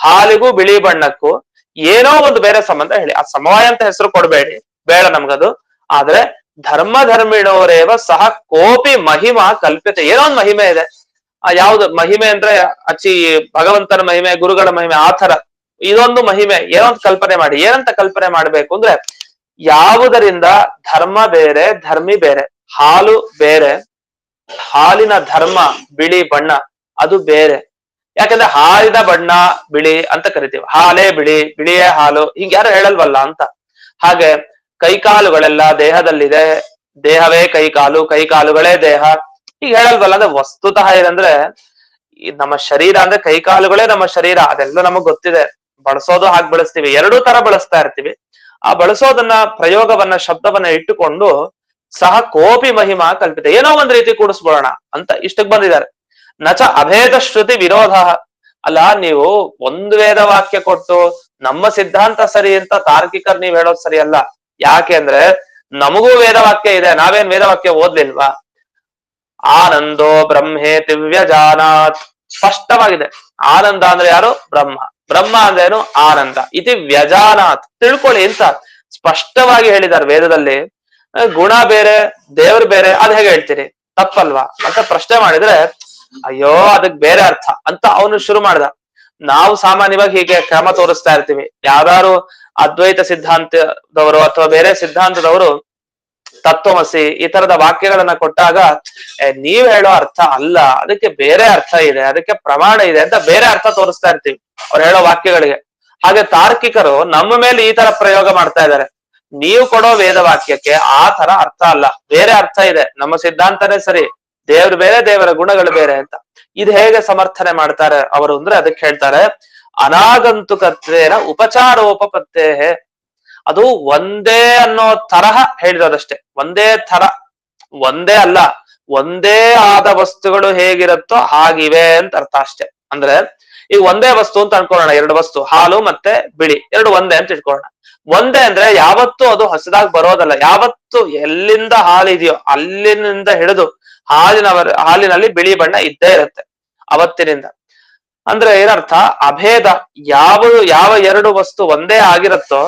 ಹಾಲಿಗೂ ಬಿಳಿ ಬಣ್ಣಕ್ಕೂ ಏನೋ ಒಂದು ಬೇರೆ ಸಂಬಂಧ ಹೇಳಿ. ಆ ಸಮವಾಯ ಅಂತ ಹೆಸರು ಕೊಡ್ಬೇಡಿ, ಬೇಡ ನಮ್ಗದು. ಆದ್ರೆ ಧರ್ಮ ಧರ್ಮಿಣೋರೇವ ಸಹ ಕೋಪಿ ಮಹಿಮಾ ಕಲ್ಪಿತ, ಏನೋ ಒಂದು ಮಹಿಮೆ ಇದೆ. ಆ ಯಾವ್ದು ಮಹಿಮೆ ಅಂದ್ರೆ ಅಚ್ಚಿ ಭಗವಂತನ ಮಹಿಮೆ, ಗುರುಗಳ ಮಹಿಮೆ, ಆ ತರ ಇದೊಂದು ಮಹಿಮೆ ಏನೋ ಒಂದು ಕಲ್ಪನೆ ಮಾಡಿ. ಏನಂತ ಕಲ್ಪನೆ ಮಾಡ್ಬೇಕು ಅಂದ್ರೆ, ಯಾವುದರಿಂದ ಧರ್ಮ ಬೇರೆ ಧರ್ಮಿ ಬೇರೆ, ಹಾಲು ಬೇರೆ, ಹಾಲಿನ ಧರ್ಮ ಬಿಳಿ ಬಣ್ಣ ಅದು ಬೇರೆ. ಯಾಕಂದ್ರೆ ಹಾಲಿನ ಬಣ್ಣ ಬಿಳಿ ಅಂತ ಕರಿತೀವಿ, ಹಾಲೇ ಬಿಳಿ, ಬಿಳಿಯೇ ಹಾಲು, ಹಿಂಗ ಯಾರು ಹೇಳಲ್ವಲ್ಲ ಅಂತ. ಹಾಗೆ ಕೈಕಾಲುಗಳೆಲ್ಲ ದೇಹದಲ್ಲಿದೆ, ದೇಹವೇ ಕೈಕಾಲು, ಕೈಕಾಲುಗಳೇ ದೇಹ, ಈಗ ಹೇಳಲ್ವಲ್ಲ. ಅಂದ್ರೆ ವಸ್ತುತಃ ಏನಂದ್ರೆ ನಮ್ಮ ಶರೀರ ಅಂದ್ರೆ ಕೈಕಾಲುಗಳೇ ನಮ್ಮ ಶರೀರ, ಅದೆಲ್ಲ ನಮಗ್ ಗೊತ್ತಿದೆ. ಬಳಸೋದು ಹಾಗೆ ಬಳಸ್ತೀವಿ, ಎರಡೂ ತರ ಬಳಸ್ತಾ ಇರ್ತೀವಿ. ಆ ಬಳಸೋದನ್ನ, ಪ್ರಯೋಗವನ್ನ, ಶಬ್ದವನ್ನ ಇಟ್ಟುಕೊಂಡು ಸಹ ಕೋಪಿ ಮಹಿಮಾ ಕಲ್ಪಿತ, ಏನೋ ಒಂದ್ ರೀತಿ ಕೂಡಿಸ್ಬೋಣ ಅಂತ ಇಷ್ಟಕ್ಕೆ ಬಂದಿದ್ದಾರೆ. ನಚ ಅಭೇದ ಶ್ರುತಿ ವಿರೋಧ, ಅಲ್ಲ ನೀವು ಒಂದು ವೇದ ವಾಕ್ಯ ಕೊಟ್ಟು ನಮ್ಮ ಸಿದ್ಧಾಂತ ಸರಿ ಅಂತ ತಾರ್ಕಿಕರ್ ನೀವ್ ಹೇಳೋದು ಸರಿ ಅಲ್ಲ. ಯಾಕೆ ಅಂದ್ರೆ ನಮಗೂ ವೇದವಾಕ್ಯ ಇದೆ, ನಾವೇನ್ ವೇದವಾಕ್ಯ ಓದ್ಲಿಲ್ವಾ? ಆನಂದೋ ಬ್ರಹ್ಮೇತಿ ವ್ಯಜಾನಾತ್, ಸ್ಪಷ್ಟವಾಗಿದೆ. ಆನಂದ ಅಂದ್ರೆ ಯಾರು? ಬ್ರಹ್ಮ. ಬ್ರಹ್ಮ ಅಂದ್ರೆ ಏನು? ಆನಂದ. ಇತಿ ವ್ಯಜಾನಾತ್, ತಿಳ್ಕೊಳ್ಳಿ ಅಂತ ಸ್ಪಷ್ಟವಾಗಿ ಹೇಳಿದ್ದಾರೆ ವೇದದಲ್ಲಿ. ಗುಣ ಬೇರೆ ದೇವ್ರು ಬೇರೆ, ಅದ್ ಹೇಗೆ ಹೇಳ್ತೀರಿ? ತಪ್ಪಲ್ವಾ ಅಂತ ಪ್ರಶ್ನೆ ಮಾಡಿದ್ರೆ, ಅಯ್ಯೋ ಅದಕ್ ಬೇರೆ ಅರ್ಥ ಅಂತ ಅವನು ಶುರು ಮಾಡ್ದ. ನಾವು ಸಾಮಾನ್ಯವಾಗಿ ಹೀಗೆ ಕ್ರಮ ತೋರಿಸ್ತಾ ಇರ್ತೀವಿ. ಯಾವ್ದಾರು ಅದ್ವೈತ ಸಿದ್ಧಾಂತದವರು ಅಥವಾ ಬೇರೆ ಸಿದ್ಧಾಂತದವರು ತತ್ವಮಸಿ ಈ ತರದ ವಾಕ್ಯಗಳನ್ನ ಕೊಟ್ಟಾಗ, ನೀವ್ ಹೇಳೋ ಅರ್ಥ ಅಲ್ಲ, ಅದಕ್ಕೆ ಬೇರೆ ಅರ್ಥ ಇದೆ, ಅದಕ್ಕೆ ಪ್ರಮಾಣ ಇದೆ ಅಂತ ಬೇರೆ ಅರ್ಥ ತೋರಿಸ್ತಾ ಇರ್ತೀವಿ ಅವ್ರು ಹೇಳೋ ವಾಕ್ಯಗಳಿಗೆ. ಹಾಗೆ ತಾರ್ಕಿಕರು ನಮ್ಮ ಮೇಲೆ ಈ ತರ ಪ್ರಯೋಗ ಮಾಡ್ತಾ ಇದ್ದಾರೆ. ನೀವು ಕೊಡೋ ವೇದವಾಕ್ಯಕ್ಕೆ ಆ ತರ ಅರ್ಥ ಅಲ್ಲ, ಬೇರೆ ಅರ್ಥ ಇದೆ. ನಮ್ಮ ಸಿದ್ಧಾಂತನೇ ಸರಿ, ದೇವ್ರು ಬೇರೆ ದೇವರ ಗುಣಗಳು ಬೇರೆ ಅಂತ. ಇದು ಹೇಗೆ ಸಮರ್ಥನೆ ಮಾಡ್ತಾರೆ ಅವರು ಅಂದ್ರೆ ಅದಕ್ಕೆ ಹೇಳ್ತಾರೆ, ಅನಾಗಂತುಕತ್ವೇನ ಉಪಚಾರೋಪಪತ್ತೇ. ಅದು ಒಂದೇ ಅನ್ನೋ ತರಹ ಹೇಳಿರೋದಷ್ಟೇ, ಒಂದೇ ತರ, ಒಂದೇ ಅಲ್ಲ, ಒಂದೇ ಆದ ವಸ್ತುಗಳು ಹೇಗಿರುತ್ತೋ ಹಾಗಿವೆ ಅಂತ ಅರ್ಥ ಅಷ್ಟೇ. ಅಂದ್ರೆ ಈಗ ಒಂದೇ ವಸ್ತು ಅಂತ ಅನ್ಕೊಳ್ಳೋಣ, ಎರಡು ವಸ್ತು, ಹಾಲು ಮತ್ತೆ ಬಿಳಿ ಎರಡು ಒಂದೇ ಅಂತ ಇಟ್ಕೊಳ್ಳೋಣ. ಒಂದೇ ಅಂದ್ರೆ ಯಾವತ್ತೂ ಅದು ಹೊಸದಾಗಿ ಬರೋದಲ್ಲ, ಯಾವತ್ತು ಎಲ್ಲಿಂದ ಹಾಲಿದೆಯೋ ಅಲ್ಲಿನಿಂದ ಹಿಡಿದು ಹಾಲಿನಲ್ಲಿ ಬಿಳಿ ಬಣ್ಣ ಇದ್ದೇ ಇರುತ್ತೆ ಅವತ್ತಿನಿಂದ. ಅಂದ್ರೆ ಏನರ್ಥ, ಅಭೇದ. ಯಾವ ಎರಡು ವಸ್ತು ಒಂದೇ ಆಗಿರುತ್ತೋ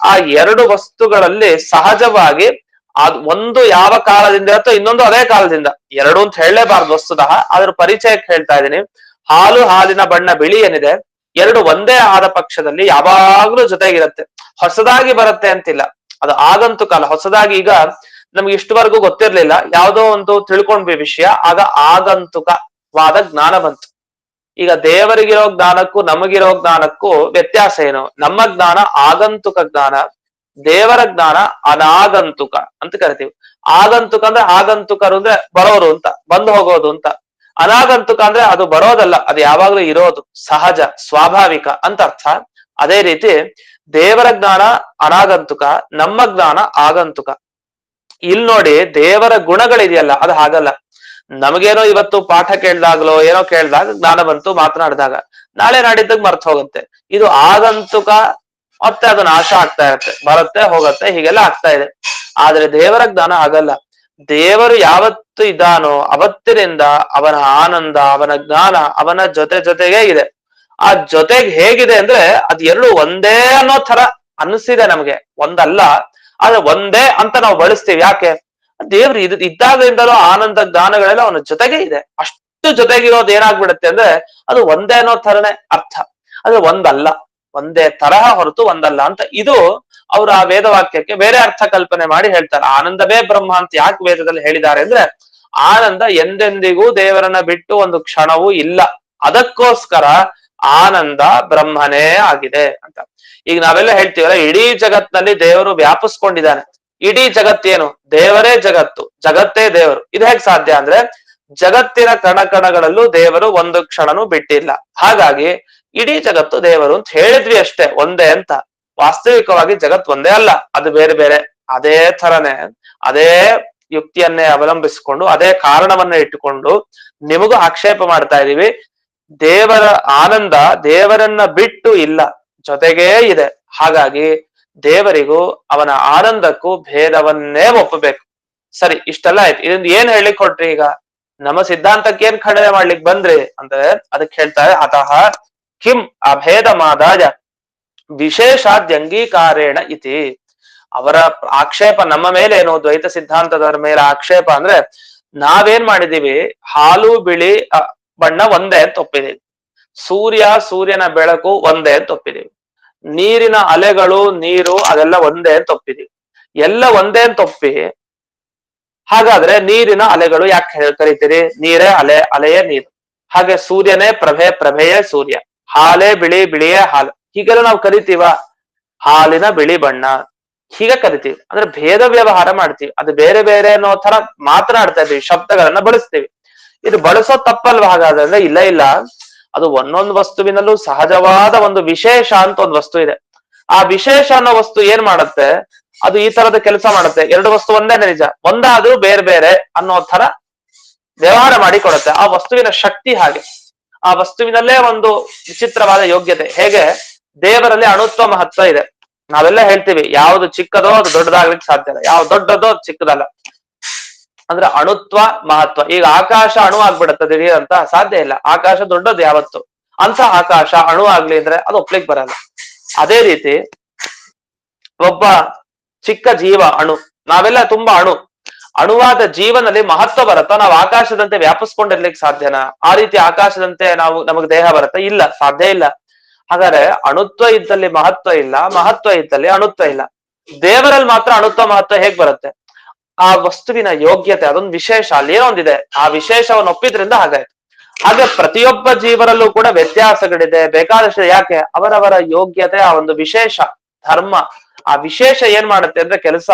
ಆ ಎರಡು ವಸ್ತುಗಳಲ್ಲಿ ಸಹಜವಾಗಿ ಒಂದು ಯಾವ ಕಾಲದಿಂದ ಇರುತ್ತೋ ಇನ್ನೊಂದು ಅದೇ ಕಾಲದಿಂದ, ಎರಡು ಅಂತ ಹೇಳಲೇಬಾರ್ದು ವಸ್ತುತಃ, ಅದ್ರ ಪರಿಚಯಕ್ಕೆ ಹೇಳ್ತಾ ಇದ್ದೀನಿ. ಹಾಲಿನ ಬಣ್ಣ ಬಿಳಿ ಏನಿದೆ, ಎರಡು ಒಂದೇ ಆದ ಪಕ್ಷದಲ್ಲಿ ಯಾವಾಗ್ಲೂ ಜೊತೆಗಿರುತ್ತೆ, ಹೊಸದಾಗಿ ಬರುತ್ತೆ ಅಂತಿಲ್ಲ. ಅದು ಆಗಂತೂ ಕಾಲ, ಹೊಸದಾಗಿ ಈಗ ನಮ್ಗೆ ಇಷ್ಟವರೆಗೂ ಗೊತ್ತಿರ್ಲಿಲ್ಲ, ಯಾವುದೋ ಒಂದು ತಿಳ್ಕೊಂಡ್ವಿ ವಿಷಯ, ಆಗ ಆಗಂತುಕವಾದ ಜ್ಞಾನ ಬಂತು. ಈಗ ದೇವರಿಗಿರೋ ಜ್ಞಾನಕ್ಕೂ ನಮಗಿರೋ ಜ್ಞಾನಕ್ಕೂ ವ್ಯತ್ಯಾಸ ಏನು? ನಮ್ಮ ಜ್ಞಾನ ಆಗಂತುಕ ಜ್ಞಾನ, ದೇವರ ಜ್ಞಾನ ಅನಾಗಂತುಕ ಅಂತ ಕರಿತೀವಿ. ಆಗಂತುಕ ಅಂದ್ರೆ ಆಗಂತುಕರು ಅಂದ್ರೆ ಬರೋರು ಅಂತ, ಬಂದು ಹೋಗೋದು ಅಂತ. ಅನಾಗಂತುಕ ಅಂದ್ರೆ ಅದು ಬರೋದಲ್ಲ, ಅದು ಯಾವಾಗ್ಲೂ ಇರೋದು, ಸಹಜ ಸ್ವಾಭಾವಿಕ ಅಂತ ಅರ್ಥ. ಅದೇ ರೀತಿ ದೇವರ ಜ್ಞಾನ ಅನಾಗಂತುಕ, ನಮ್ಮ ಜ್ಞಾನ ಆಗಂತುಕ. ಇಲ್ಲಿ ನೋಡಿ, ದೇವರ ಗುಣಗಳಿದೆಯಲ್ಲ ಅದು ಹಾಗಲ್ಲ. ನಮಗೇನೋ ಇವತ್ತು ಪಾಠ ಕೇಳ್ದಾಗ್ಲೋ ಏನೋ ಕೇಳ್ದಾಗ ಜ್ಞಾನ ಬಂತು, ಮಾತನಾಡಿದಾಗ, ನಾಳೆ ನಾಡಿದ್ದಾಗ ಮರ್ತ ಹೋಗುತ್ತೆ. ಇದು ಆಗಂತುಕ, ಮತ್ತೆ ಅದು ನಾಶ ಆಗ್ತಾ ಇರುತ್ತೆ, ಬರುತ್ತೆ ಹೋಗುತ್ತೆ, ಹೀಗೆಲ್ಲ ಆಗ್ತಾ ಇದೆ. ಆದ್ರೆ ದೇವರ ಜ್ಞಾನ ಆಗಲ್ಲ. ದೇವರು ಯಾವತ್ತು ಇದ್ದಾನೋ ಅವತ್ತಿನಿಂದ ಅವನ ಆನಂದ, ಅವನ ಜ್ಞಾನ ಅವನ ಜೊತೆಗೆ ಇದೆ. ಆ ಜೊತೆಗೆ ಹೇಗಿದೆ ಅಂದ್ರೆ ಅದು ಎರಡು ಒಂದೇ ಅನ್ನೋ ತರ ಅನಿಸಿದೆ ನಮ್ಗೆ, ಒಂದಲ್ಲ, ಆದ್ರೆ ಒಂದೇ ಅಂತ ನಾವು ಬಳಸ್ತೀವಿ. ಯಾಕೆ? ದೇವ್ರು ಇದ್ದಾಗಲಿಂದಲೂ ಆನಂದ ಜ್ಞಾನಗಳೆಲ್ಲ ಅವನ ಜೊತೆಗೆ ಇದೆ. ಅಷ್ಟು ಜೊತೆಗಿರೋದು ಏನಾಗ್ಬಿಡುತ್ತೆ ಅಂದ್ರೆ ಅದು ಒಂದೇ ಅನ್ನೋ ತರನೇ ಅರ್ಥ, ಆದ್ರೆ ಒಂದಲ್ಲ, ಒಂದೇ ತರಹ ಹೊರತು ಒಂದಲ್ಲ ಅಂತ. ಇದು ಅವರು ಆ ವೇದವಾಕ್ಯಕ್ಕೆ ಬೇರೆ ಅರ್ಥ ಕಲ್ಪನೆ ಮಾಡಿ ಹೇಳ್ತಾರೆ. ಆನಂದವೇ ಬ್ರಹ್ಮ ಅಂತ ಯಾಕೆ ವೇದದಲ್ಲಿ ಹೇಳಿದ್ದಾರೆ ಅಂದ್ರೆ, ಆನಂದ ಎಂದೆಂದಿಗೂ ದೇವರನ್ನ ಬಿಟ್ಟು ಒಂದು ಕ್ಷಣವೂ ಇಲ್ಲ, ಅದಕ್ಕೋಸ್ಕರ ಆನಂದ ಬ್ರಹ್ಮನೇ ಆಗಿದೆ ಅಂತ. ಈಗ ನಾವೆಲ್ಲ ಹೇಳ್ತೀವಲ್ಲ, ಇಡೀ ಜಗತ್ನಲ್ಲಿ ದೇವರು ವ್ಯಾಪಿಸ್ಕೊಂಡಿದ್ದಾನೆ. ಇಡೀ ಜಗತ್ತೇನು? ದೇವರೇ ಜಗತ್ತು, ಜಗತ್ತೇ ದೇವರು. ಇದು ಹೇಗ್ ಸಾಧ್ಯ ಅಂದ್ರೆ, ಜಗತ್ತಿನ ಕಣಗಳಲ್ಲೂ ದೇವರು ಒಂದು ಕ್ಷಣನೂ ಬಿಟ್ಟಿಲ್ಲ. ಹಾಗಾಗಿ ಇಡೀ ಜಗತ್ತು ದೇವರು ಅಂತ ಹೇಳಿದ್ವಿ ಅಷ್ಟೇ, ಒಂದೇ ಅಂತ. ವಾಸ್ತವಿಕವಾಗಿ ಜಗತ್ ಒಂದೇ ಅಲ್ಲ, ಅದು ಬೇರೆ ಬೇರೆ. ಅದೇ ಥರನೇ ಅದೇ ಯುಕ್ತಿಯನ್ನೇ ಅವಲಂಬಿಸಿಕೊಂಡು ಅದೇ ಕಾರಣವನ್ನ ಇಟ್ಟುಕೊಂಡು ನಿಮಗೂ ಆಕ್ಷೇಪ ಮಾಡ್ತಾ ಇದೀವಿ. ದೇವರ ಆನಂದ ದೇವರನ್ನ ಬಿಟ್ಟು ಇಲ್ಲ, ಜೊತೆಗೇ ಇದೆ. ಹಾಗಾಗಿ ದೇವರಿಗೂ ಅವನ ಆನಂದಕ್ಕೂ ಭೇದವನ್ನೇ ಒಪ್ಪಬೇಕು. ಸರಿ, ಇಷ್ಟೆಲ್ಲ ಆಯ್ತು. ಇದನ್ನ ಏನ್ ಹೇಳಿಕ್ ಕೊಟ್ರಿ? ಈಗ ನಮ್ಮ ಸಿದ್ಧಾಂತಕ್ಕೆ ಏನ್ ಖಂಡನೆ ಮಾಡ್ಲಿಕ್ ಬಂದ್ರಿ ಅಂದ್ರೆ ಅದಕ್ಕೆ ಹೇಳ್ತಾರೆ, ಅತಃ ಕಿಂ ಅಭೇದ ಮಾದಾಯ ವಿಶೇಷಾದ್ಯಂಗೀಕಾರೇಣ ಇತಿ. ಅವರ ಆಕ್ಷೇಪ ನಮ್ಮ ಮೇಲೆ ಏನು? ದ್ವೈತ ಸಿದ್ಧಾಂತದವರ ಮೇಲೆ ಆಕ್ಷೇಪ ಅಂದ್ರೆ, ನಾವೇನ್ ಮಾಡಿದೀವಿ, ಹಾಲು ಬಿಳಿ ಬಣ್ಣ ಒಂದೇ ಅಂತ ಒಪ್ಪಿದೀವಿ, ಸೂರ್ಯನ ಬೆಳಕು ಒಂದೇ ಅಂತ ಒಪ್ಪಿದೀವಿ, ನೀರಿನ ಅಲೆಗಳು ನೀರು ಅದೆಲ್ಲ ಒಂದೇ ಅಂತ ಒಪ್ಪಿದೀವಿ, ಎಲ್ಲ ಒಂದೇ ಅಂತ ಒಪ್ಪಿ, ಹಾಗಾದ್ರೆ ನೀರಿನ ಅಲೆಗಳು ಯಾಕೆ ಕರಿತೀರಿ? ನೀರೇ ಅಲೆ, ಅಲೆಯೇ ನೀರು. ಹಾಗೆ ಸೂರ್ಯನೇ ಪ್ರಭೆ, ಪ್ರಭೆಯೇ ಸೂರ್ಯ, ಹಾಲೇ ಬಿಳಿ, ಬಿಳಿಯೇ ಹಾಲು, ಹೀಗೆಲ್ಲ ನಾವು ಕರಿತೀವ? ಹಾಲಿನ ಬಿಳಿ ಬಣ್ಣ ಹೀಗೆ ಕರಿತೀವಿ. ಅಂದ್ರೆ ಭೇದ ವ್ಯವಹಾರ ಮಾಡ್ತೀವಿ, ಅದು ಬೇರೆ ಬೇರೆ ಅನ್ನೋ ತರ ಮಾತನಾಡ್ತಾ ಇದೀವಿ, ಶಬ್ದಗಳನ್ನ ಬಳಸ್ತೀವಿ. ಇದು ಬಳಸೋ ತಪ್ಪಲ್ವಾ? ಹಾಗಾದ್ರೆ ಇಲ್ಲ ಇಲ್ಲ, ಅದು ಒಂದೊಂದು ವಸ್ತುವಿನಲ್ಲೂ ಸಹಜವಾದ ಒಂದು ವಿಶೇಷ ಅಂತ ಒಂದು ವಸ್ತು ಇದೆ. ಆ ವಿಶೇಷ ಅನ್ನೋ ವಸ್ತು ಏನ್ ಮಾಡುತ್ತೆ? ಅದು ಈ ತರದ ಕೆಲಸ ಮಾಡುತ್ತೆ. ಎರಡು ವಸ್ತು ಒಂದೇನೆ ನಿಜ, ಒಂದಾದ್ರೂ ಬೇರೆ ಬೇರೆ ಅನ್ನೋ ತರ ವ್ಯವಹಾರ ಮಾಡಿ ಕೊಡುತ್ತೆ. ಆ ವಸ್ತುವಿನ ಶಕ್ತಿ ಹಾಗೆ, ಆ ವಸ್ತುವಿನಲ್ಲೇ ಒಂದು ವಿಚಿತ್ರವಾದ ಯೋಗ್ಯತೆ. ಹೇಗೆ ದೇವರಲ್ಲಿ ಅಣುತ್ವ ಮಹತ್ವ ಇದೆ. ನಾವೆಲ್ಲ ಹೇಳ್ತೀವಿ, ಯಾವ್ದು ಚಿಕ್ಕದೋ ಅದು ದೊಡ್ಡದಾಗ್ಲಿಕ್ಕೆ ಸಾಧ್ಯ ಇಲ್ಲ, ಯಾವ್ದು ದೊಡ್ಡದೋ ಅದು ಚಿಕ್ಕದಲ್ಲ. ಅಂದ್ರೆ ಅಣುತ್ವ ಮಹತ್ವ. ಈಗ ಆಕಾಶ ಅಣು ಆಗ್ಬಿಡುತ್ತೆ ದಿಢೀರ್ ಅಂತ? ಸಾಧ್ಯ ಇಲ್ಲ. ಆಕಾಶ ದೊಡ್ಡದು ಯಾವತ್ತು, ಅಂತ ಆಕಾಶ ಅಣು ಆಗ್ಲಿ ಅಂದ್ರೆ ಅದು ಒಪ್ಲಿಕ್ ಬರಲ್ಲ. ಅದೇ ರೀತಿ ಒಬ್ಬ ಚಿಕ್ಕ ಜೀವ ಅಣು, ನಾವೆಲ್ಲ ತುಂಬಾ ಅಣುವಾದ ಜೀವನಲ್ಲಿ ಮಹತ್ವ ಬರುತ್ತಾ? ನಾವು ಆಕಾಶದಂತೆ ವ್ಯಾಪಿಸ್ಕೊಂಡಿರ್ಲಿಕ್ಕೆ ಸಾಧ್ಯನಾ? ಆ ರೀತಿ ಆಕಾಶದಂತೆ ನಮಗ್ ದೇಹ ಬರುತ್ತಾ? ಇಲ್ಲ, ಸಾಧ್ಯ ಇಲ್ಲ. ಹಾಗಾದ್ರೆ ಅಣುತ್ವ ಇದ್ದಲ್ಲಿ ಮಹತ್ವ ಇಲ್ಲ, ಮಹತ್ವ ಇದ್ದಲ್ಲಿ ಅಣುತ್ವ ಇಲ್ಲ. ದೇವರಲ್ಲಿ ಮಾತ್ರ ಅಣುತ್ವ ಮಹತ್ವ ಹೇಗ್ ಬರುತ್ತೆ? ಆ ವಸ್ತುವಿನ ಯೋಗ್ಯತೆ, ಅದೊಂದು ವಿಶೇಷ, ಅಲ್ಲಿ ಏನೋ ಒಂದಿದೆ, ಆ ವಿಶೇಷವನ್ನು ಒಪ್ಪಿದ್ರಿಂದ ಹಾಗಾಯ್ತು. ಹಾಗೆ ಪ್ರತಿಯೊಬ್ಬ ಜೀವರಲ್ಲೂ ಕೂಡ ವ್ಯತ್ಯಾಸಗಳಿದೆ, ಬೇಕಾದಷ್ಟು. ಯಾಕೆ? ಅವರವರ ಯೋಗ್ಯತೆ, ಆ ಒಂದು ವಿಶೇಷ ಧರ್ಮ. ಆ ವಿಶೇಷ ಏನ್ ಮಾಡುತ್ತೆ ಅಂದ್ರೆ ಕೆಲಸ,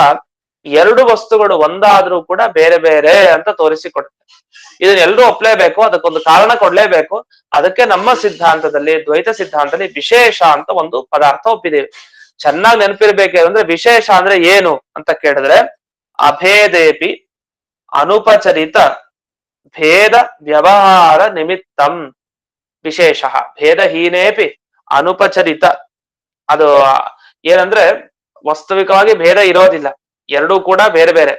ಎರಡು ವಸ್ತುಗಳು ಒಂದಾದ್ರೂ ಕೂಡ ಬೇರೆ ಬೇರೆ ಅಂತ ತೋರಿಸಿಕೊಡುತ್ತೆ. ಇದನ್ನ ಎಲ್ರೂ ಒಪ್ಲೇಬೇಕು, ಅದಕ್ಕೊಂದು ಕಾರಣ ಕೊಡ್ಲೇಬೇಕು. ಅದಕ್ಕೆ ನಮ್ಮ ಸಿದ್ಧಾಂತದಲ್ಲಿ, ದ್ವೈತ ಸಿದ್ಧಾಂತದಲ್ಲಿ ವಿಶೇಷ ಅಂತ ಒಂದು ಪದಾರ್ಥ ಒಪ್ಪಿದ್ದೇವೆ. ಚೆನ್ನಾಗಿ ನೆನಪಿರ್ಬೇಕಂದ್ರೆ ವಿಶೇಷ ಅಂದ್ರೆ ಏನು ಅಂತ ಕೇಳಿದ್ರೆ, ಅಭೇದೇಪಿ ಅನುಪಚರಿತ ಭೇದ ವ್ಯವಹಾರ ನಿಮಿತ್ತಂ ವಿಶೇಷ ಭೇದಹೀನೇಪಿ ಅನುಪಚರಿತ. ಅದು ಏನಂದ್ರೆ ವಾಸ್ತವಿಕವಾಗಿ ಭೇದ ಇರೋದಿಲ್ಲ, ಎರಡೂ ಕೂಡ ಬೇರೆ ಬೇರೆ,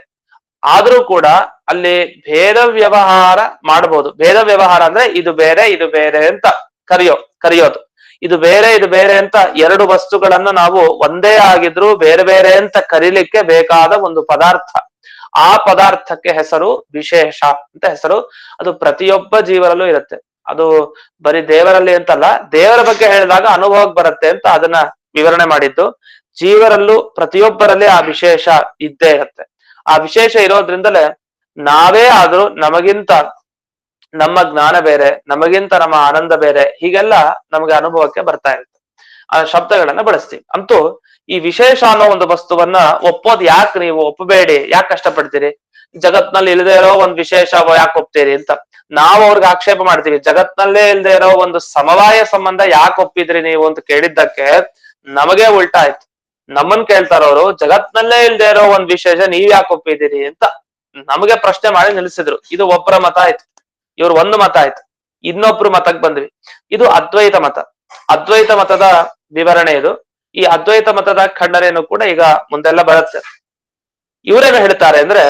ಆದ್ರೂ ಕೂಡ ಅಲ್ಲಿ ಭೇದ ವ್ಯವಹಾರ ಮಾಡಬಹುದು. ಭೇದ ವ್ಯವಹಾರ ಅಂದ್ರೆ ಇದು ಬೇರೆ ಇದು ಬೇರೆ ಅಂತ ಕರೆಯೋದು. ಇದು ಬೇರೆ ಅಂತ ಎರಡು ವಸ್ತುಗಳನ್ನ ನಾವು ಒಂದೇ ಆಗಿದ್ರು ಬೇರೆ ಬೇರೆ ಅಂತ ಕರೀಲಿಕ್ಕೆ ಬೇಕಾದ ಒಂದು ಪದಾರ್ಥ. ಆ ಪದಾರ್ಥಕ್ಕೆ ಹೆಸರು ವಿಶೇಷ ಅಂತ ಹೆಸರು. ಅದು ಪ್ರತಿಯೊಬ್ಬ ಜೀವನಲ್ಲೂ ಇರುತ್ತೆ. ಅದು ಬರೀ ದೇವರಲ್ಲಿ ಅಂತಲ್ಲ, ದೇವರ ಬಗ್ಗೆ ಹೇಳಿದಾಗ ಅನುಭವಕ್ಕೆ ಬರುತ್ತೆ ಅಂತ ಅದನ್ನ ವಿವರಣೆ ಮಾಡಿದ್ದು. ಜೀವರಲ್ಲೂ ಪ್ರತಿಯೊಬ್ಬರಲ್ಲಿ ಆ ವಿಶೇಷ ಇದ್ದೇ ಇರುತ್ತೆ. ಆ ವಿಶೇಷ ಇರೋದ್ರಿಂದಲೇ ನಾವೇ ಆದ್ರೂ ನಮಗಿಂತ ನಮ್ಮ ಜ್ಞಾನ ಬೇರೆ, ನಮಗಿಂತ ನಮ್ಮ ಆನಂದ ಬೇರೆ, ಹೀಗೆಲ್ಲ ನಮಗೆ ಅನುಭವಕ್ಕೆ ಬರ್ತಾ ಇರುತ್ತೆ. ಆ ಶಬ್ದಗಳನ್ನ ಬಳಸ್ತೀವಿ. ಅಂತೂ ಈ ವಿಶೇಷ ಅನ್ನೋ ಒಂದು ವಸ್ತುವನ್ನ ಒಪ್ಪೋದ್ ಯಾಕೆ, ನೀವು ಒಪ್ಪಬೇಡಿ, ಯಾಕೆ ಕಷ್ಟಪಡ್ತೀರಿ? ಜಗತ್ನಲ್ಲಿ ಇಲ್ಲದೆ ಇರೋ ಒಂದು ವಿಶೇಷ ಯಾಕೆ ಒಪ್ತೀರಿ ಅಂತ ನಾವು ಅವ್ರಿಗೆ ಆಕ್ಷೇಪ ಮಾಡ್ತೀವಿ. ಜಗತ್ನಲ್ಲೇ ಇಲ್ಲದೆ ಇರೋ ಒಂದು ಸಮವಾಯ ಸಂಬಂಧ ಯಾಕೆ ಒಪ್ಪಿದ್ರಿ ನೀವು ಅಂತ ಕೇಳಿದ್ದಕ್ಕೆ ನಮಗೆ ಉಲ್ಟಾ ಆಯ್ತು. ನಮ್ಮನ್ ಕೇಳ್ತಾರವ್ರು, ಜಗತ್ನಲ್ಲೇ ಇಲ್ಲದೆ ಇರೋ ಒಂದ್ ವಿಶೇಷ ನೀವ್ ಯಾಕೆ ಒಪ್ಪಿದ್ದೀರಿ ಅಂತ ನಮಗೆ ಪ್ರಶ್ನೆ ಮಾಡಿ ನಿಲ್ಲಿಸಿದ್ರು. ಇದು ಒಬ್ಬರ ಮತ ಆಯ್ತು, ಇವ್ರು ಒಂದು ಮತ ಆಯ್ತು. ಇನ್ನೊಬ್ರು ಮತಕ್ಕೆ ಬಂದ್ವಿ. ಇದು ಅದ್ವೈತ ಮತ. ಅದ್ವೈತ ಮತದ ವಿವರಣೆ ಇದು. ಈ ಅದ್ವೈತ ಮತದ ಖಂಡನೆಯನ್ನು ಕೂಡ ಈಗ ಮುಂದೆಲ್ಲ ಬರುತ್ತೆ. ಇವರೇನು ಹೇಳ್ತಾರೆ ಅಂದ್ರೆ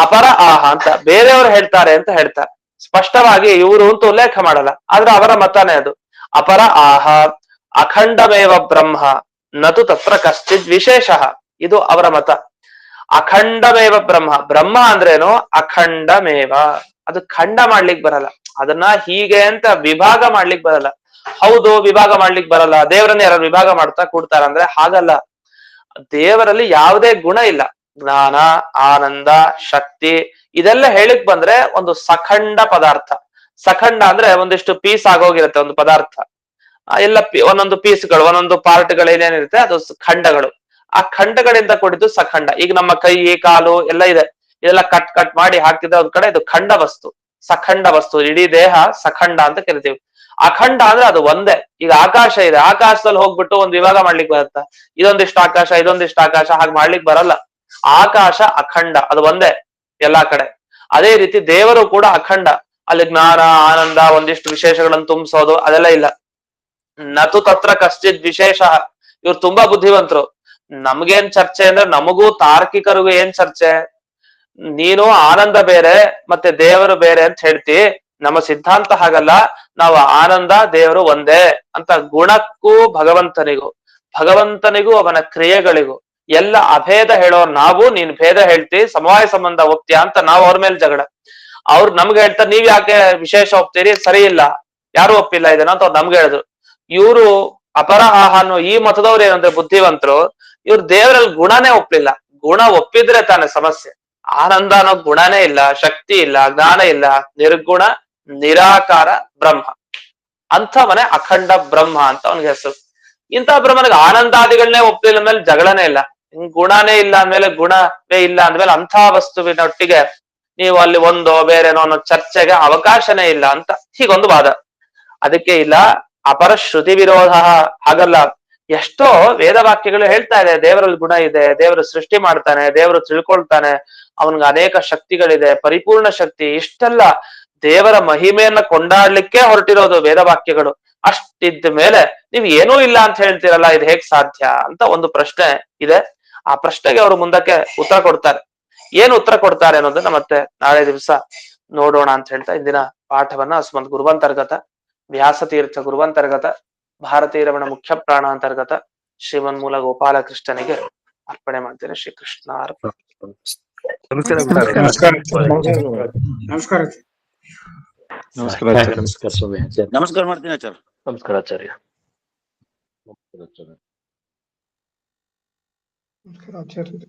ಅಪರ ಆಹ ಅಂತ ಬೇರೆಯವರು ಹೇಳ್ತಾರೆ ಅಂತ ಹೇಳ್ತಾರೆ. ಸ್ಪಷ್ಟವಾಗಿ ಇವರು ಅಂತ ಉಲ್ಲೇಖ ಮಾಡಲ್ಲ, ಆದ್ರೆ ಅವರ ಮತನೇ ಅದು. ಅಪರ ಆಹ ಅಖಂಡಮೇವ ಬ್ರಹ್ಮ ನತು ತತ್ರ ಕಶ್ಚಿದ್ ವಿಶೇಷ. ಇದು ಅವರ ಮತ. ಅಖಂಡಮೇವ ಬ್ರಹ್ಮ, ಬ್ರಹ್ಮ ಅಂದ್ರೇನು? ಅಖಂಡಮೇವ. ಅದು ಖಂಡ ಮಾಡ್ಲಿಕ್ ಬರಲ್ಲ, ಅದನ್ನ ಹೀಗೆ ಅಂತ ವಿಭಾಗ ಮಾಡ್ಲಿಕ್ ಬರಲ್ಲ. ಹೌದು, ವಿಭಾಗ ಮಾಡ್ಲಿಕ್ ಬರಲ್ಲ. ದೇವರನ್ನ ಯಾರು ವಿಭಾಗ ಮಾಡ್ತಾ ಕೂಡ್ತಾರ ಅಂದ್ರೆ ಹಾಗಲ್ಲ. ದೇವರಲ್ಲಿ ಯಾವುದೇ ಗುಣ ಇಲ್ಲ. ಜ್ಞಾನ, ಆನಂದ, ಶಕ್ತಿ ಇದೆಲ್ಲ ಹೇಳಿಕ್ ಬಂದ್ರೆ ಒಂದು ಸಖಂಡ ಪದಾರ್ಥ. ಸಖಂಡ ಅಂದ್ರೆ ಒಂದಿಷ್ಟು ಪೀಸ್ ಆಗೋಗಿರುತ್ತೆ ಒಂದು ಪದಾರ್ಥ. ಎಲ್ಲ ಒಂದೊಂದು ಪೀಸ್ಗಳು, ಒಂದೊಂದು ಪಾರ್ಟ್ಗಳು ಏನೇನಿರುತ್ತೆ ಅದು ಖಂಡಗಳು. ಆ ಖಂಡಗಳಿಂದ ಕೂಡಿದ್ದು ಸಖಂಡ. ಈಗ ನಮ್ಮ ಕೈ, ಕಾಲು ಎಲ್ಲ ಇದೆ, ಇದೆಲ್ಲ ಕಟ್ ಮಾಡಿ ಹಾಕಿದ್ರೆ ಒಂದ್ ಕಡೆ ಇದು ಖಂಡ ವಸ್ತು, ಸಖಂಡ ವಸ್ತು. ಇಡೀ ದೇಹ ಸಖಂಡ ಅಂತ ಕರಿತೀವಿ. ಅಖಂಡ ಅಂದ್ರೆ ಅದು ಒಂದೇ. ಈಗ ಆಕಾಶ ಇದೆ, ಆಕಾಶದಲ್ಲಿ ಹೋಗ್ಬಿಟ್ಟು ಒಂದ್ ವಿಭಾಗ ಮಾಡ್ಲಿಕ್ಕೆ ಬರುತ್ತ? ಇದೊಂದಿಷ್ಟು ಆಕಾಶ, ಇದೊಂದಿಷ್ಟು ಆಕಾಶ, ಹಾಗೆ ಮಾಡ್ಲಿಕ್ಕೆ ಬರಲ್ಲ. ಆಕಾಶ ಅಖಂಡ, ಅದು ಒಂದೇ ಎಲ್ಲಾ ಕಡೆ. ಅದೇ ರೀತಿ ದೇವರು ಕೂಡ ಅಖಂಡ. ಅಲ್ಲಿ ಜ್ಞಾನ, ಆನಂದ, ಒಂದಿಷ್ಟು ವಿಶೇಷಗಳನ್ನು ತುಂಬಿಸೋದು ಅದೆಲ್ಲ ಇಲ್ಲ. ನತು ತತ್ರ ಕಶ್ಚಿದ್ ವಿಶೇಷ. ಇವ್ರು ತುಂಬಾ ಬುದ್ಧಿವಂತರು. ನಮ್ಗೇನ್ ಚರ್ಚೆ ಅಂದ್ರೆ, ನಮಗೂ ತಾರ್ಕಿಕರಿಗೂ ಏನ್ ಚರ್ಚೆ? ನೀನು ಆನಂದ ಬೇರೆ ಮತ್ತೆ ದೇವರು ಬೇರೆ ಅಂತ ಹೇಳ್ತಿ. ನಮ್ಮ ಸಿದ್ಧಾಂತ ಹಾಗಲ್ಲ. ನಾವು ಆನಂದ ದೇವರು ಒಂದೇ ಅಂತ, ಗುಣಕ್ಕೂ ಭಗವಂತನಿಗೂ ಅವನ ಕ್ರಿಯೆಗಳಿಗೂ ಎಲ್ಲ ಅಭೇದ ಹೇಳೋರು ನಾವು. ನೀನ್ ಭೇದ ಹೇಳ್ತಿ, ಸಮವಾಯ ಸಂಬಂಧ ಒಪ್ತೀಯ ಅಂತ ನಾವು ಅವ್ರ ಮೇಲೆ ಜಗಳ. ಅವ್ರು ನಮ್ಗೆ ಹೇಳ್ತಾರೆ, ನೀವ್ ಯಾಕೆ ವಿಶೇಷ ಒಪ್ತೀರಿ? ಸರಿ ಇಲ್ಲ, ಯಾರು ಒಪ್ಪಿಲ್ಲ ಇದನ್ನ ಅಂತ ಅವ್ರು ನಮ್ಗೆ ಹೇಳಿದ್ರು. ಇವರು ಅಪರ ಆಹ ಅನ್ನೋ ಈ ಮತದವ್ರು ಏನಂದ್ರೆ ಬುದ್ಧಿವಂತರು, ಇವ್ರು ದೇವರಲ್ಲಿ ಗುಣನೇ ಒಪ್ಲಿಲ್ಲ. ಗುಣ ಒಪ್ಪಿದ್ರೆ ತಾನೇ ಸಮಸ್ಯೆ. ಆನಂದ ಅನ್ನೋ ಗುಣನೇ ಇಲ್ಲ, ಶಕ್ತಿ ಇಲ್ಲ, ಜ್ಞಾನ ಇಲ್ಲ, ನಿರ್ಗುಣ ನಿರಾಕಾರ ಬ್ರಹ್ಮ. ಅಂಥವನೇ ಅಖಂಡ ಬ್ರಹ್ಮ ಅಂತ ಅವನಿಗೆ ಹೆಸರು. ಇಂಥ ಬ್ರಹ್ಮನಿಗೆ ಆನಂದಾದಿಗಳನ್ನೇ ಒಪ್ಲಿಲ್ಲ ಅಂದ್ಮೇಲೆ ಜಗಳನೇ ಇಲ್ಲ. ಗುಣನೇ ಇಲ್ಲ ಅಂದ್ಮೇಲೆ, ಗುಣವೇ ಇಲ್ಲ ಅಂದ್ಮೇಲೆ ಅಂಥ ವಸ್ತುವಿನೊಟ್ಟಿಗೆ ನೀವು ಅಲ್ಲಿ ಒಂದೋ ಬೇರೆನೋ ಅನ್ನೋ ಚರ್ಚೆಗೆ ಅವಕಾಶನೇ ಇಲ್ಲ ಅಂತ ಹೀಗೊಂದು ವಾದ. ಅದಕ್ಕೆ ಇಲ್ಲ ಅಪರ ಶ್ರುತಿ ವಿರೋಧ. ಹಾಗಲ್ಲ, ಎಷ್ಟೋ ವೇದವಾಕ್ಯಗಳು ಹೇಳ್ತಾ ಇದೆ ದೇವರಲ್ಲಿ ಗುಣ ಇದೆ, ದೇವರು ಸೃಷ್ಟಿ ಮಾಡ್ತಾನೆ, ದೇವರು ತಿಳ್ಕೊಳ್ತಾನೆ, ಅವನ್ಗೆ ಅನೇಕ ಶಕ್ತಿಗಳಿದೆ, ಪರಿಪೂರ್ಣ ಶಕ್ತಿ. ಇಷ್ಟೆಲ್ಲ ದೇವರ ಮಹಿಮೆಯನ್ನ ಕೊಂಡಾಡ್ಲಿಕ್ಕೆ ಹೊರಟಿರೋದು ವೇದವಾಕ್ಯಗಳು. ಅಷ್ಟಿದ್ದ ಮೇಲೆ ನೀವ್ ಏನೂ ಇಲ್ಲ ಅಂತ ಹೇಳ್ತೀರಲ್ಲ, ಇದು ಹೇಗ್ ಸಾಧ್ಯ ಅಂತ ಒಂದು ಪ್ರಶ್ನೆ ಇದೆ. ಆ ಪ್ರಶ್ನೆಗೆ ಅವರು ಮುಂದಕ್ಕೆ ಉತ್ತರ ಕೊಡ್ತಾರೆ. ಏನು ಉತ್ತರ ಕೊಡ್ತಾರೆ ಅನ್ನೋದನ್ನ ಮತ್ತೆ ನಾಳೆ ದಿವಸ ನೋಡೋಣ ಅಂತ ಹೇಳ್ತಾ ಇಂದಿನ ಪಾಠವನ್ನ ಅಸ್ಮದ್ ಗುರುವಂತರ್ಗತ ವ್ಯಾಸತೀರ್ಥ ಗುರುವಂತರ್ಗತ ಭಾರತೀಯ ರಮಣ ಮುಖ್ಯ ಪ್ರಾಣಾಂತರ್ಗತ ಶ್ರೀಮನ್ಮೂಲ ಗೋಪಾಲಕೃಷ್ಣನಿಗೆ ಅರ್ಪಣೆ ಮಾಡ್ತೇನೆ. ಶ್ರೀಕೃಷ್ಣ ಅರ್ಪಣೆ. ನಮಸ್ಕಾರ. ನಮಸ್ಕಾರ ಮಾಡ್ತೀನಿ ಆಚಾರ್ಯ. ನಮಸ್ಕಾರ ಆಚಾರ್ಯ. ನಮಸ್ಕಾರ ಆಚಾರ್ಯ.